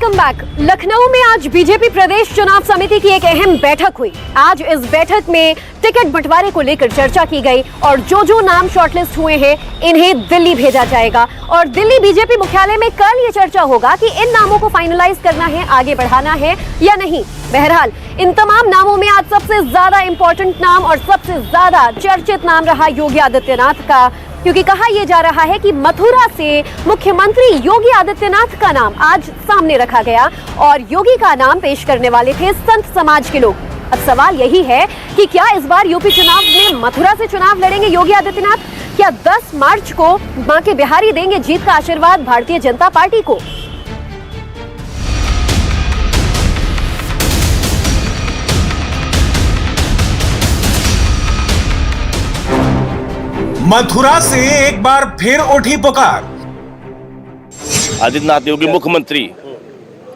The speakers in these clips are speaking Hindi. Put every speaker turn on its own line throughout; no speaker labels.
Welcome back. लखनऊ में आज बीजेपी प्रदेश चुनाव समिति की एक अहम बैठक हुई। आज इस बैठक में टिकट बंटवारे को लेकर चर्चा की गई और जो नाम शॉर्टलिस्ट हुए हैं इन्हें दिल्ली भेजा जाएगा और दिल्ली बीजेपी मुख्यालय में कल ये चर्चा होगा कि इन नामों को फाइनलाइज करना है, आगे बढ़ाना है या नहीं। बहरहाल इन तमाम नामों में आज सबसे ज्यादा इंपॉर्टेंट नाम और सबसे ज्यादा चर्चित नाम रहा योगी आदित्यनाथ का, क्योंकि कहा यह जा रहा है कि मथुरा से मुख्यमंत्री योगी आदित्यनाथ का नाम आज सामने रखा गया और योगी का नाम पेश करने वाले थे संत समाज के लोग। अब सवाल यही है कि क्या इस बार यूपी चुनाव में मथुरा से चुनाव लड़ेंगे योगी आदित्यनाथ? क्या 10 मार्च को बांके बिहारी देंगे जीत का आशीर्वाद भारतीय जनता पार्टी को?
मथुरा से एक बार फिर उठी पुकार।
आदित्यनाथ योगी मुख्यमंत्री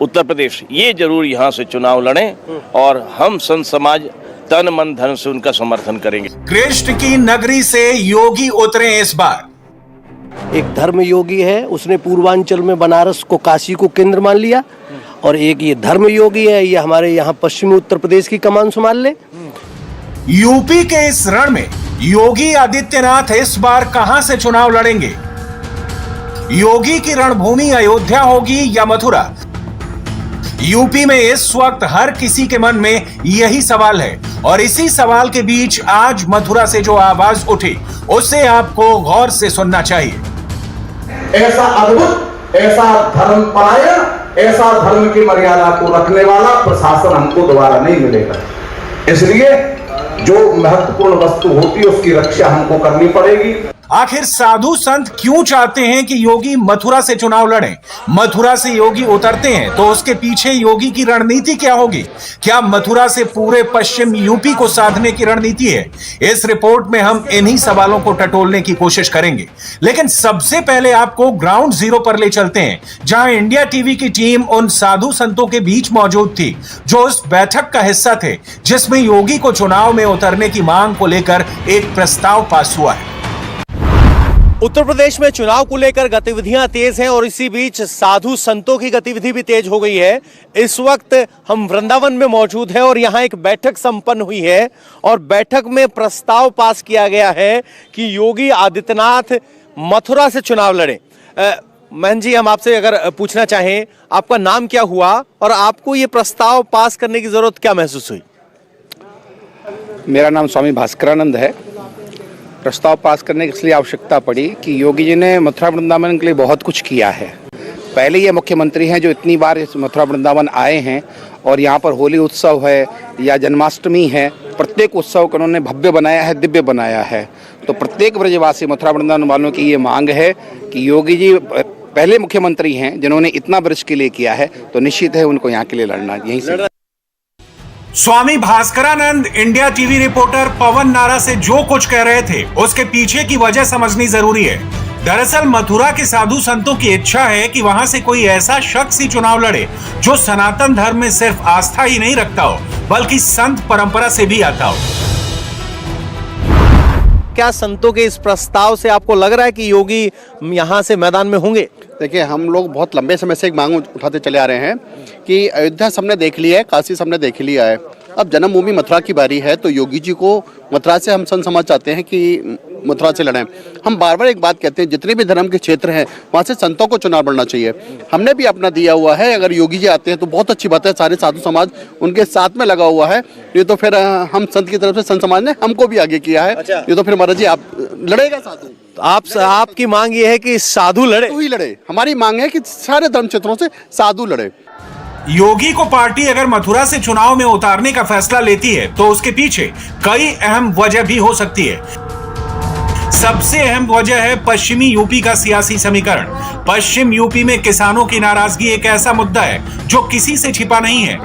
उत्तर प्रदेश ये जरूर यहाँ से चुनाव लड़ें और हम संत समाज तन मन धन से उनका समर्थन करेंगे।
कृष्ण की नगरी से योगी उतरे इस बार।
एक धर्म योगी है, उसने पूर्वांचल में बनारस को काशी को केंद्र मान लिया, और एक ये धर्म योगी है, ये हमारे यहाँ पश्चिमी उत्तर प्रदेश की कमान संभाल ले।
यूपी के इस रण में योगी आदित्यनाथ इस बार कहां से चुनाव लड़ेंगे? योगी की रणभूमि अयोध्या होगी या मथुरा? यूपी में इस वक्त हर किसी के मन में यही सवाल है और इसी सवाल के बीच आज मथुरा से जो आवाज उठी उसे आपको गौर से सुनना चाहिए।
ऐसा अद्भुत, ऐसा धर्मपरायण, ऐसा धर्म की मर्यादा को रखने वाला प्रशासन हमको दोबारा नहीं मिलेगा। इसलिए जो महत्वपूर्ण वस्तु होती है उसकी रक्षा हमको करनी पड़ेगी।
आखिर साधु संत क्यों चाहते हैं कि योगी मथुरा से चुनाव लड़ें? मथुरा से योगी उतरते हैं तो उसके पीछे योगी की रणनीति क्या होगी? क्या मथुरा से पूरे पश्चिम यूपी को साधने की रणनीति है? इस रिपोर्ट में हम इन्हीं सवालों को टटोलने की कोशिश करेंगे, लेकिन सबसे पहले आपको ग्राउंड जीरो पर ले चलते हैं, जहां इंडिया टीवी की टीम उन साधु संतों के बीच मौजूद थी जो उस बैठक का हिस्सा थे जिसमें योगी को चुनाव में उतरने की मांग को लेकर एक प्रस्ताव पास हुआ है।
उत्तर प्रदेश में चुनाव को लेकर गतिविधियां तेज हैं और इसी बीच साधु संतों की गतिविधि भी तेज हो गई है। इस वक्त हम वृंदावन में मौजूद हैं और यहां एक बैठक संपन्न हुई है और बैठक में प्रस्ताव पास किया गया है कि योगी आदित्यनाथ मथुरा से चुनाव लड़े। महन जी, हम आपसे अगर पूछना चाहें, आपका नाम क्या हुआ और आपको ये प्रस्ताव पास करने की जरूरत क्या महसूस हुई?
मेरा नाम स्वामी भास्करानंद है। प्रस्ताव पास करने की इसलिए आवश्यकता पड़ी कि योगी जी ने मथुरा वृंदावन के लिए बहुत कुछ किया है। पहले ये मुख्यमंत्री हैं जो इतनी बार इस मथुरा वृंदावन आए हैं और यहाँ पर होली उत्सव है या जन्माष्टमी है, प्रत्येक उत्सव को उन्होंने भव्य बनाया है, दिव्य बनाया है। तो प्रत्येक ब्रजवासी मथुरा वृंदावन वालों की ये मांग है कि योगी जी पहले मुख्यमंत्री हैं जिन्होंने इतना ब्रज के लिए किया है, तो निश्चित है उनको यहाँ के लिए लड़ना यहीं से।
स्वामी भास्करानंद इंडिया टीवी रिपोर्टर पवन नारा से जो कुछ कह रहे थे उसके पीछे की वजह समझनी जरूरी है। दरअसल मथुरा के साधु संतों की इच्छा है कि वहां से कोई ऐसा शख्स ही चुनाव लड़े जो सनातन धर्म में सिर्फ आस्था ही नहीं रखता हो बल्कि संत परंपरा से भी आता हो।
क्या संतों के इस प्रस्ताव से आपको लग रहा है कि योगी यहाँ से मैदान में होंगे?
देखिए, हम लोग बहुत लंबे समय से एक मांग उठाते चले आ रहे हैं कि अयोध्या सबने देख लिया है, काशी सबने देख लिया है, अब जन्मभूमि मथुरा की बारी है। तो योगी जी को मथुरा से हम संत समाज चाहते हैं कि मथुरा से लड़ें। हम बार बार एक बात कहते हैं, जितने भी धर्म के क्षेत्र हैं वहाँ से संतों को चुनाव लड़ना चाहिए। हमने भी अपना दिया हुआ है। अगर योगी जी आते हैं तो बहुत अच्छी बात है, सारे साधु समाज उनके साथ में लगा हुआ है। ये तो फिर हम संत की तरफ से संत समाज ने हमको भी आगे किया है। ये तो फिर महाराज जी आप लड़ेगा साधु।
आपकी मांग ये है कि साधु लड़े?
तो ही लड़े। हमारी मांग है कि सारे धर्म क्षेत्रों से साधु लड़े।
योगी को पार्टी अगर मथुरा से चुनाव में उतारने का फैसला लेती है तो उसके पीछे कई अहम वजह भी हो सकती है। सबसे अहम वजह है पश्चिमी यूपी का सियासी समीकरण। पश्चिम यूपी में किसानों की नाराजगी एक ऐसा मुद्दा है जो किसी से छिपा नहीं है।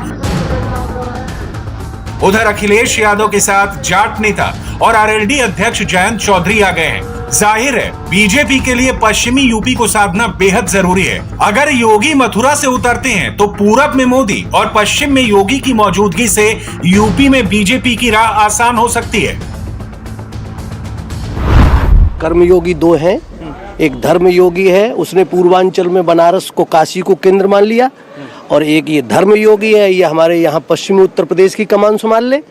उधर अखिलेश यादव के साथ जाट नेता और आरएलडी अध्यक्ष जयंत चौधरी आ गए हैं। जाहिर है बीजेपी के लिए पश्चिमी यूपी को साधना बेहद जरूरी है। अगर योगी मथुरा से उतरते हैं तो पूरब में मोदी और पश्चिम में योगी की मौजूदगी से यूपी में बीजेपी की राह आसान हो सकती है।
कर्मयोगी दो हैं, एक धर्म योगी है, उसने पूर्वांचल में बनारस को काशी को केंद्र मान लिया, और एक ये धर्म योगी है, ये हमारे यहाँ पश्चिमी उत्तर प्रदेश की कमान संभाल ले।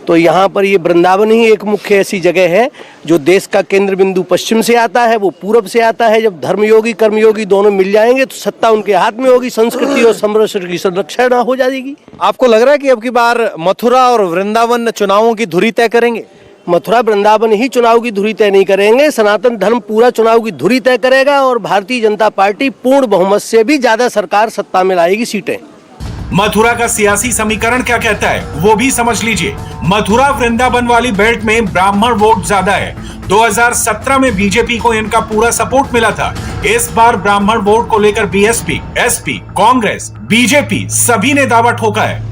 तो यहाँ पर ये वृंदावन ही एक मुख्य ऐसी जगह है जो देश का केंद्र बिंदु पश्चिम से आता है, वो पूरब से आता है। जब धर्मयोगी कर्मयोगी दोनों मिल जाएंगे तो सत्ता उनके हाथ में होगी, संस्कृति और संरक्षण की संरक्षण हो जाएगी।
आपको लग रहा है कि अब की बार मथुरा और वृंदावन चुनावों की धुरी तय करेंगे?
मथुरा वृंदावन ही चुनाव की धुरी तय नहीं करेंगे, सनातन धर्म पूरा चुनाव की धुरी तय करेगा, और भारतीय जनता पार्टी पूर्ण बहुमत से भी ज्यादा सरकार सत्ता में लाएगी सीटें।
मथुरा का सियासी समीकरण क्या कहता है वो भी समझ लीजिए। मथुरा वृंदावन वाली बेल्ट में ब्राह्मण वोट ज्यादा है। 2017 में बीजेपी को इनका पूरा सपोर्ट मिला था। इस बार ब्राह्मण वोट को लेकर बीएसपी, एसपी, कांग्रेस, बीजेपी सभी ने दावा ठोका है।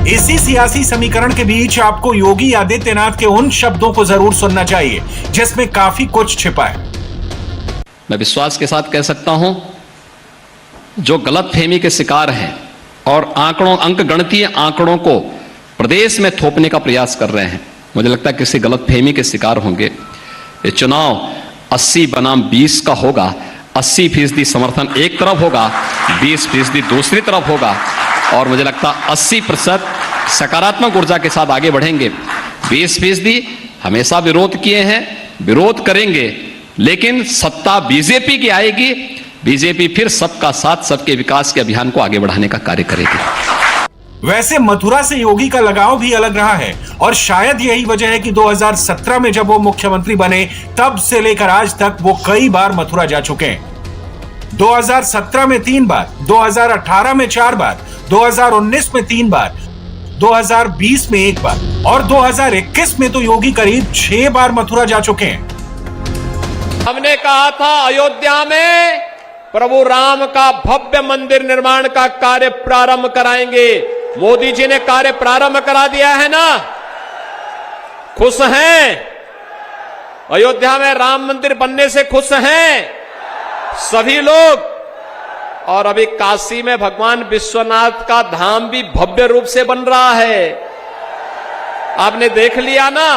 इसी सियासी समीकरण के बीच आपको योगी आदित्यनाथ के उन शब्दों को जरूर सुनना चाहिए जिसमें काफी कुछ छिपा है।
मैं विश्वास के साथ कह सकता हूं, जो गलतफहमी के शिकार हैं और अंक गणितीय आंकड़ों को प्रदेश में थोपने का प्रयास कर रहे हैं, मुझे लगता है किसी गलतफहमी के शिकार होंगे। ये चुनाव 80 बनाम 20 का होगा। 80% समर्थन एक तरफ होगा, 20% दूसरी तरफ होगा, और मुझे लगता है 80% सकारात्मक ऊर्जा के साथ आगे बढ़ेंगे। 20% हमेशा विरोध किए हैं, विरोध करेंगे, लेकिन सत्ता बीजेपी की आएगी। बीजेपी फिर सबका साथ सबके विकास के अभियान को आगे बढ़ाने का कार्य करेगी।
वैसे मथुरा से योगी का लगाव भी अलग रहा है, और शायद यही वजह है कि 2017 में जब वो मुख्यमंत्री बने तब से लेकर आज तक वो कई बार मथुरा जा चुके हैं। 2017 में 3 बार, 2018 में 4 बार, 2019 में 3 बार, 2020 में 1 बार, और 2021 में तो योगी करीब 6 बार मथुरा जा चुके हैं।
हमने कहा था अयोध्या में प्रभु राम का भव्य मंदिर निर्माण का कार्य प्रारंभ कराएंगे। मोदी जी ने कार्य प्रारंभ करा दिया है ना, खुश हैं? अयोध्या में राम मंदिर बनने से खुश हैं सभी लोग। और अभी काशी में भगवान विश्वनाथ का धाम भी भव्य रूप से बन रहा है, आपने देख लिया ना।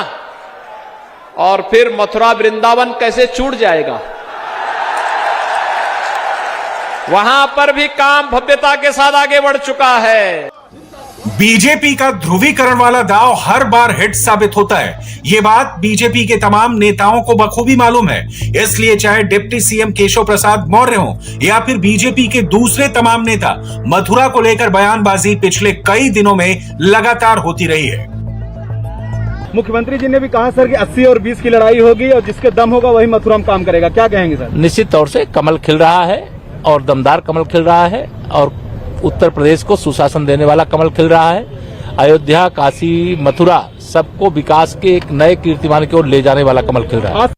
और फिर मथुरा वृंदावन कैसे छूट जाएगा? वहां पर भी काम भव्यता के साथ आगे बढ़ चुका है।
बीजेपी का ध्रुवीकरण वाला दांव हर बार हिट साबित होता है। ये बात बीजेपी के तमाम नेताओं को बखूबी मालूम है। इसलिए चाहे डिप्टी सीएम केशव प्रसाद मौर्य हो या फिर बीजेपी के दूसरे तमाम नेता, मथुरा को लेकर बयानबाजी पिछले कई दिनों में लगातार होती रही है।
मुख्यमंत्री जी ने भी कहा सर कि 80 और 20 की लड़ाई होगी और जिसके दम होगा वही मथुरा में काम करेगा, क्या कहेंगे सर?
निश्चित तौर से कमल खिल रहा है और दमदार कमल खिल रहा है, और उत्तर प्रदेश को सुशासन देने वाला कमल खिल रहा है। अयोध्या, काशी, मथुरा सबको विकास के एक नए कीर्तिमान की ओर ले जाने वाला कमल खिल रहा है।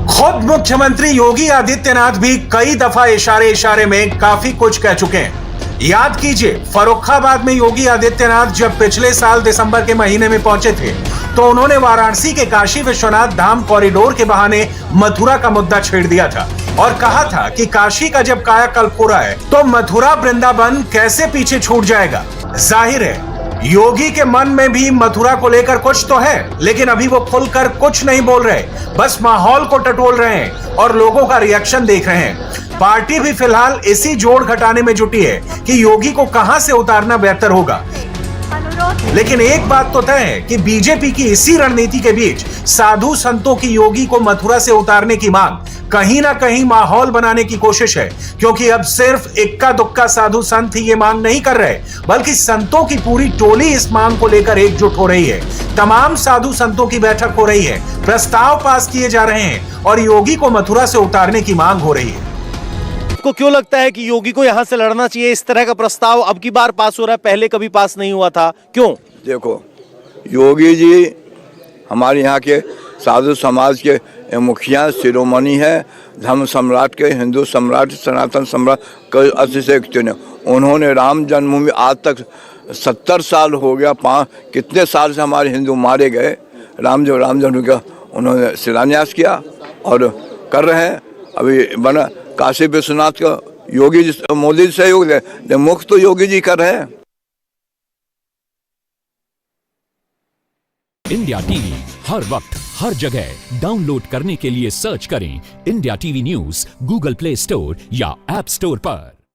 खुद मुख्यमंत्री योगी आदित्यनाथ भी कई दफा इशारे में काफी कुछ कह चुके हैं। याद कीजिए, फर्रुखाबाद में योगी आदित्यनाथ जब पिछले साल दिसंबर के महीने में पहुंचे थे तो उन्होंने वाराणसी के काशी विश्वनाथ धाम कॉरिडोर के बहाने मथुरा का मुद्दा छेड़ दिया था और कहा था कि काशी का जब कायाकल्प हो रहा है तो मथुरा वृंदावन कैसे पीछे छूट जाएगा। जाहिर है योगी के मन में भी मथुरा को लेकर कुछ तो है, लेकिन अभी वो खुलकर कुछ नहीं बोल रहे, बस माहौल को टटोल रहे हैं और लोगों का रिएक्शन देख रहे हैं। पार्टी भी फिलहाल इसी जोड़ घटाने में जुटी है कि योगी को कहां से उतारना बेहतर होगा। लेकिन एक बात तो तय है कि बीजेपी की इसी रणनीति के बीच साधु संतों की योगी को मथुरा से उतारने की मांग कहीं ना कहीं माहौल बनाने की कोशिश है, क्योंकि अब सिर्फ इक्का दुक्का साधु संत ही ये मांग नहीं कर रहे, बल्कि संतों की पूरी टोली इस मांग को लेकर एकजुट हो रही है। तमाम साधु संतों की बैठक हो रही है, प्रस्ताव पास किए जा रहे हैं और योगी को मथुरा से उतारने की मांग हो रही है।
आपको क्यों लगता है कि योगी को यहां से लड़ना चाहिए? इस तरह का प्रस्ताव अब की बार पास हो रहा है, पहले कभी पास नहीं हुआ था, क्यों?
देखो, योगी जी हमारे यहाँ के साधु समाज के मुखिया शिरोमणि है, धर्म सम्राट के, हिंदू सम्राट, सनातन सम्राट कई अतिशय चुने। उन्होंने राम जन्मभूमि आज तक 70 साल हो गया, कितने साल से हमारे हिंदू मारे गए, राम जन्मभूमि का उन्होंने शिलान्यास किया और कर रहे हैं। अभी बना काशी विश्वनाथ का योगी जी, मोदी जी सहयोग दे, मुख्य तो योगी जी कर रहे हैं।
इंडिया टीवी हर वक्त हर जगह डाउनलोड करने के लिए सर्च करें India TV news Google play store या ऐप स्टोर पर।